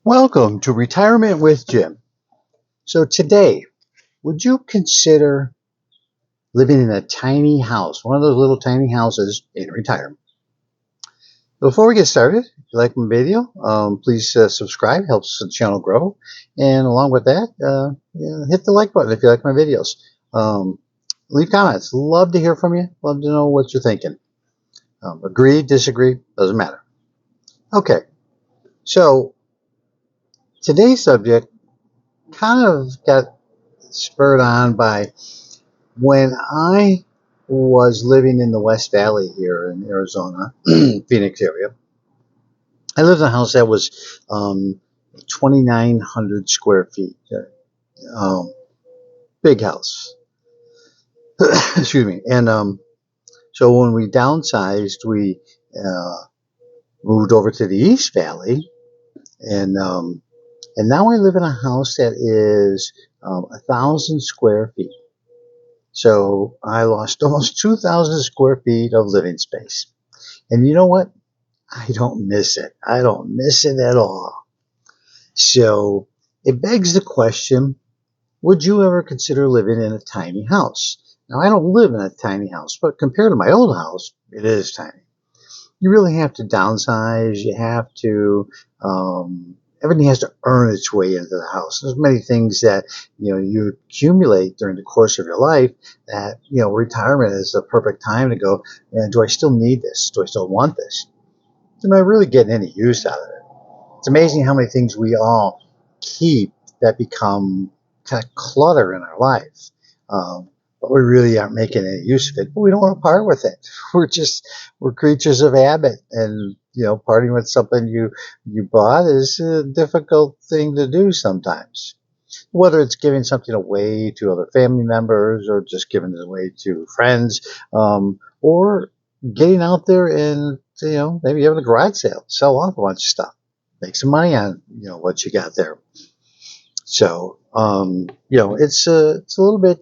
Welcome to Retirement with Jim. So today, would you consider living in a tiny house, one of those little tiny houses in retirement? Before we get started, if you like my video, please subscribe, helps the channel grow. And along with that, hit the like button if you like my videos. Leave comments. Love to hear from you. Love to know what you're thinking. Agree, disagree, doesn't matter. Okay, so today's subject kind of got spurred on by when I was living in the West Valley here in Arizona, Phoenix area. I lived in a house that was 2,900 square feet. Big house. Excuse me. And so when we downsized, we uh, moved over to the East Valley, and now I live in a house that is 1,000 square feet. So I lost almost 2,000 square feet of living space. And you know what? I don't miss it. I don't miss it at all. So it begs the question, would you ever consider living in a tiny house? Now, I don't live in a tiny house, but compared to my old house, it is tiny. You really have to downsize. You have to, everything has to earn its way into the house. There's many things that, you accumulate during the course of your life that, retirement is the perfect time to go, do I still need this? Do I still want this? Am I really getting any use out of it? It's amazing how many things we all keep that become kind of clutter in our life. But we really aren't making any use of it, but we don't want to part with it. We're creatures of habit, and parting with something you bought is a difficult thing to do sometimes. Whether it's giving something away to other family members, or just giving it away to friends, or getting out there and maybe having a garage sale, sell off a bunch of stuff, make some money on what you got there. So it's a little bit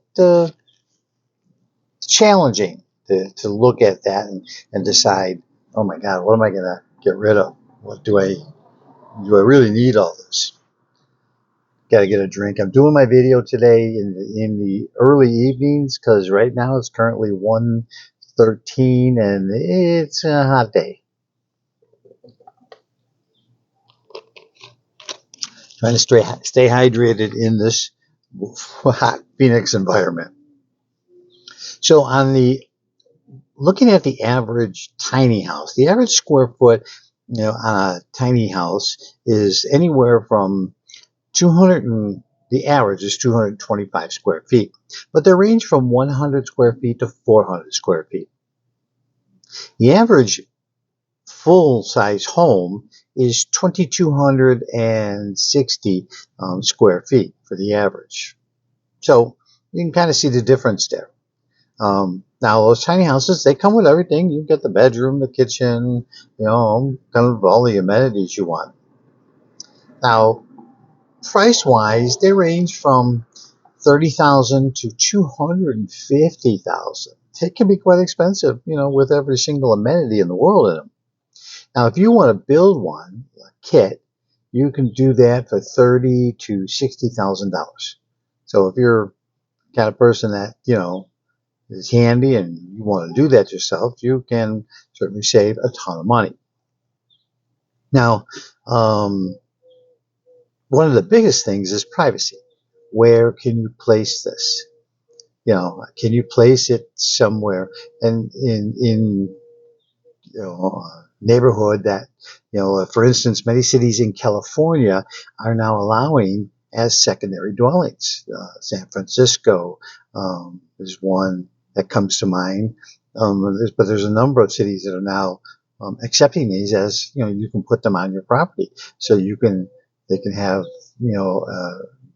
challenging to look at that and decide, oh my God, what am I going to get rid of? What do I really need all this? Got to get a drink. I'm doing my video today in the early evenings because right now it's currently 1:13 and it's a hot day. Trying to stay hydrated in this hot Phoenix environment. So looking at the average tiny house, the average square foot, on a tiny house is anywhere from the average is 225 square feet, but they range from 100 square feet to 400 square feet. The average full-size home is 2,260 square feet for the average. So you can kind of see the difference there. Now those tiny houses, they come with everything. You get the bedroom, the kitchen, kind of all the amenities you want. Now, price-wise, they range from $30,000 to $250,000. It can be quite expensive, with every single amenity in the world in them. Now, if you want to build one, a kit, you can do that for $30,000 to $60,000. So if you're the kind of person that, is handy and you want to do that yourself, you can certainly save a ton of money. Now, one of the biggest things is privacy. Where can you place this? Can you place it somewhere in a neighborhood that, for instance, many cities in California are now allowing as secondary dwellings. San Francisco is one that comes to mind. But there's a number of cities that are now accepting these as, you can put them on your property. So they can have,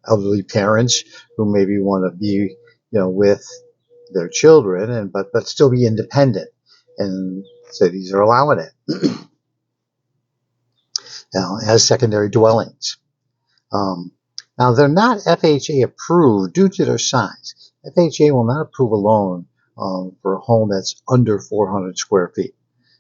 elderly parents who maybe want to be, with their children but still be independent. And cities are allowing it now as secondary dwellings. Now they're not FHA approved due to their size. FHA will not approve a loan for a home that's under 400 square feet.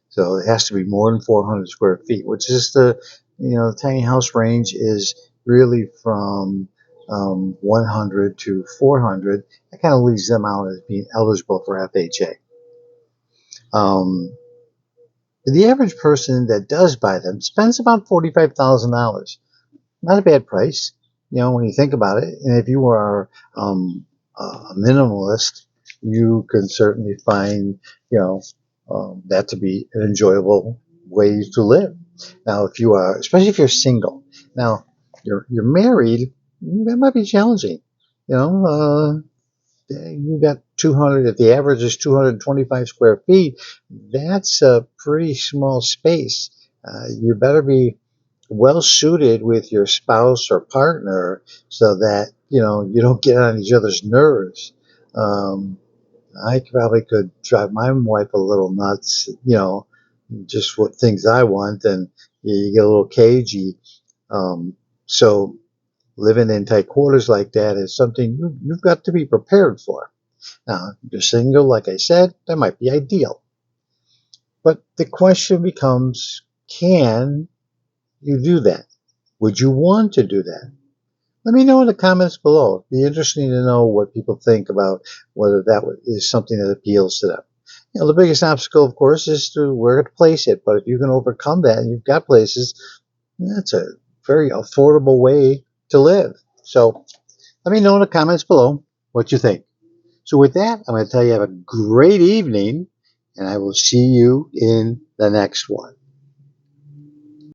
So it has to be more than 400 square feet, which is the The tiny house range is really from 100 to 400. That kind of leaves them out as being eligible for FHA. The average person that does buy them spends about $45,000. Not a bad price, when you think about it. And if you are a minimalist, you can certainly find, that to be an enjoyable way to live. Now, if you are, especially if you're single, now you're married, that might be challenging. You got 200. If the average is 225 square feet, that's a pretty small space. You better be well suited with your spouse or partner so that you don't get on each other's nerves. I probably could drive my wife a little nuts, just what things I want, and you get a little cagey. So living in tight quarters like that is something you've got to be prepared for. Now, if you're single, like I said, that might be ideal. But the question becomes, can you do that? Would you want to do that? Let me know in the comments below. It'd be interesting to know what people think about whether that is something that appeals to them. The biggest obstacle, of course, is to where to place it. But if you can overcome that and you've got places, that's a very affordable way to live. So let me know in the comments below what you think. So with that, I'm going to tell you have a great evening, and I will see you in the next one.